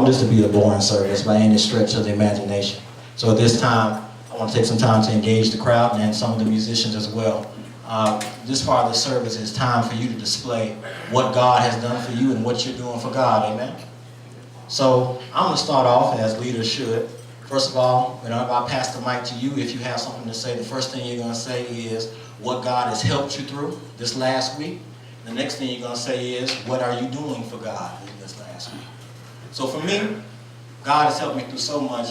this to be a boring service by any stretch of the imagination. So at this time, I want to take some time to engage the crowd and some of the musicians as well. This part of the service is time for you to display what God has done for you and what you're doing for God, amen? So I'm going to start off as leaders should. First of all, whenever I pass the mic to you, if you have something to say, the first thing you're going to say is what God has helped you through this last week. The next thing you're going to say is, what are you doing for God in this last week? So for me, God has helped me through so much,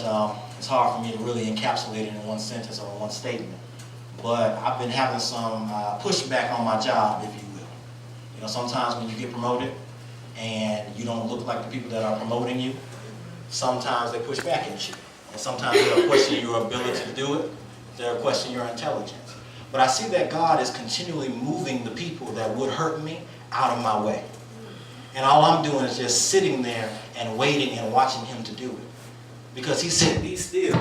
it's hard for me to really encapsulate it in one sentence or one statement. But I've been having some pushback on my job, if you will. You know, sometimes when you get promoted and you don't look like the people that are promoting you, sometimes they push back at you. And sometimes they'll question your ability to do it. They'll question your intelligence. But I see that God is continually moving the people that would hurt me out of my way. And all I'm doing is just sitting there and waiting and watching him to do it. Because he said, be still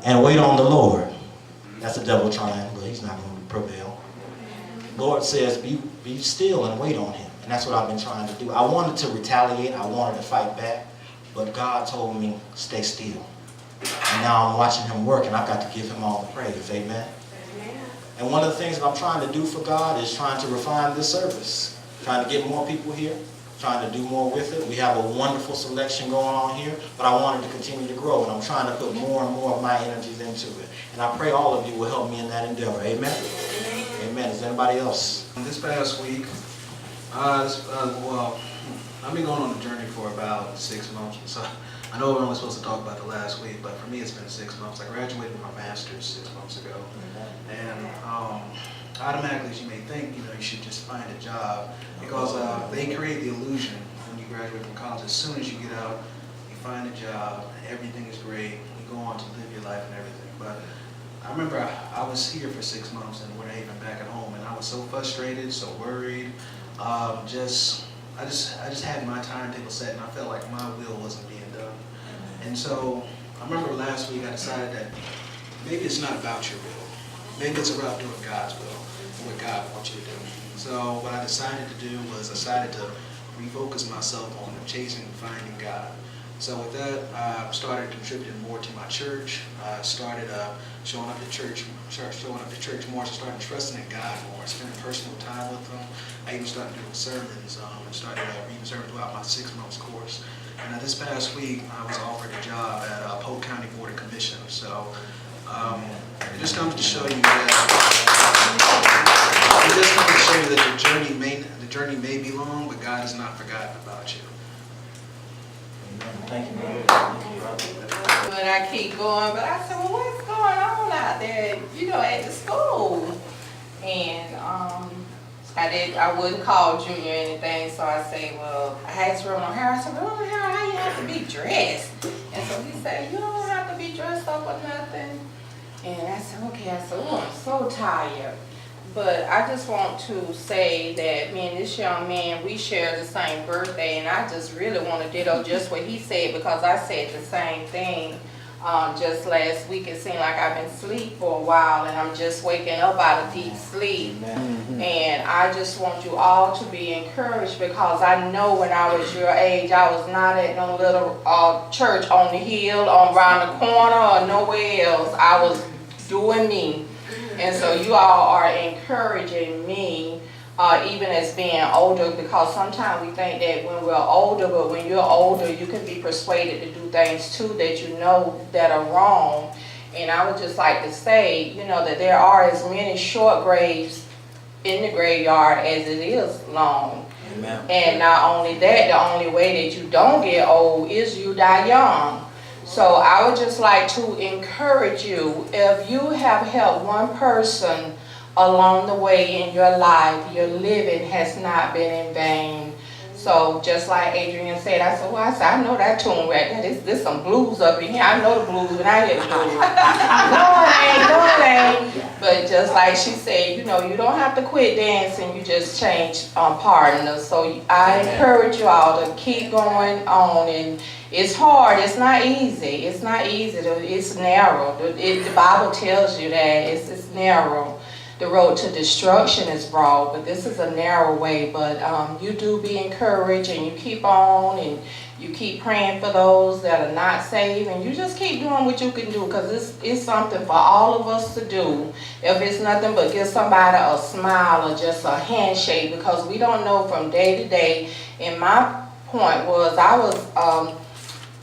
and wait on the Lord. That's the devil trying, but he's not going to prevail. Lord says, be still and wait on him. And that's what I've been trying to do. I wanted to retaliate. I wanted to fight back. But God told me, stay still. And now I'm watching him work, and I've got to give him all the praise. Amen? Amen. And one of the things that I'm trying to do for God is trying to refine this service. Trying to get more people here. Trying to do more with it. We have a wonderful selection going on here, but I wanted to continue to grow, and I'm trying to put more and more of my energies into it. And I pray all of you will help me in that endeavor. Amen? Amen. Is there anybody else? This past week, well, I've been going on a journey for about 6 months. So I know we're only supposed to talk about the last week, but for me it's been 6 months. I graduated with my master's 6 months ago. And automatically, as you may think, you should just find a job, because they create the illusion when you graduate from college. As soon as you get out, you find a job, everything is great, you go on to live your life and everything. But I remember I was here for 6 months and we're not even back at home, and I was so frustrated, so worried. I just had my timetable set, and I felt like my will wasn't being done. And so I remember last week I decided that maybe it's not about your will. Maybe it's about doing God's will, what God wants you to do. So what I decided to do was to refocus myself on chasing and finding God. So with that, I started contributing more to my church. I started showing up to church more. So I started trusting in God more, spending personal time with Him. I even started doing sermons and started reading sermons throughout my 6 months course. And this past week, I was offered a job at Polk County Board of Commissioners. So it just comes to show you that the journey may be long, but God has not forgotten about you. Thank you, brother. But I keep going, but I said, well, what's going on out there, at the school? And I wouldn't call Junior or anything, so I say, well, I asked Reverend O'Hara, I said, Reverend O'Hara, how you have to be dressed? And so he said, you don't have to be dressed up or nothing. And I said, okay. I said, oh, I'm so tired. But I just want to say that me and this young man, we share the same birthday, and I just really want to ditto just what he said, because I said the same thing just last week. It seemed like I've been asleep for a while, and I'm just waking up out of deep sleep. And I just want you all to be encouraged, because I know when I was your age, I was not at no little church on the hill, around the corner, or nowhere else. I was doing me. And so you all are encouraging me, even as being older, because sometimes we think that when we're older, but when you're older, you can be persuaded to do things too that you know that are wrong. And I would just like to say, that there are as many short graves in the graveyard as it is long. Amen. And not only that, the only way that you don't get old is you die young. So I would just like to encourage you, if you have helped one person along the way in your life, your living has not been in vain. So just like Adrian said, I know that tune right there. There's some blues up in here. I know the blues, but I hear the blues. No, it ain't. But just like she said, you don't have to quit dancing. You just change partners. So I encourage you all to keep going on. And it's hard. It's not easy. It's not easy. It's narrow. The Bible tells you that it's narrow. the road to destruction is broad, but this is a narrow way. But you do be encouraged, and you keep on, and you keep praying for those that are not saved, and you just keep doing what you can do, because it's something for all of us to do. If it's nothing but give somebody a smile or just a handshake, because we don't know from day to day. And my point was, I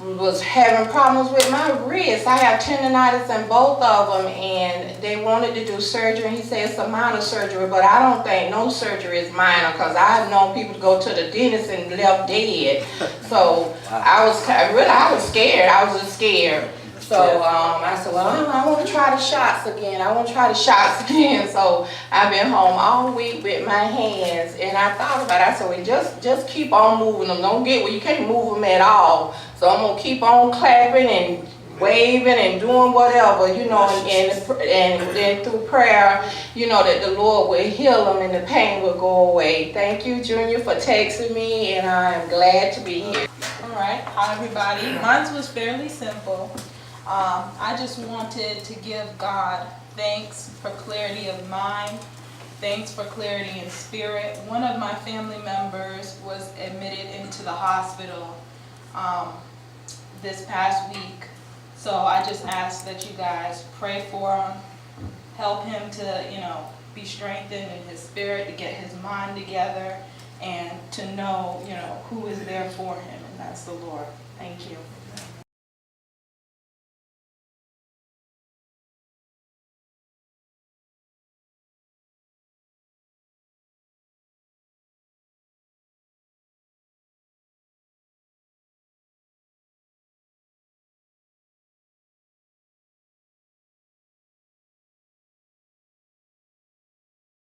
was having problems with my wrist. I have tendonitis in both of them, and they wanted to do surgery. And he said it's a minor surgery, but I don't think no surgery is minor, because I've known people to go to the dentist and left dead. So I was scared. I was just scared. So I said, well, I want to try the shots again. So I've been home all week with my hands, and I thought about it. I said, well, just keep on moving them. Don't get where you can't move them at all. So I'm going to keep on clapping and waving and doing whatever, and then through prayer, that the Lord will heal them and the pain will go away. Thank you, Junior, for texting me, and I am glad to be here. All right, hi everybody. Mine was fairly simple. I just wanted to give God thanks for clarity of mind, thanks for clarity in spirit. One of my family members was admitted into the hospital this past week. So I just ask that you guys pray for him, help him to, be strengthened in his spirit, to get his mind together, and to know, who is there for him, and that's the Lord. Thank you.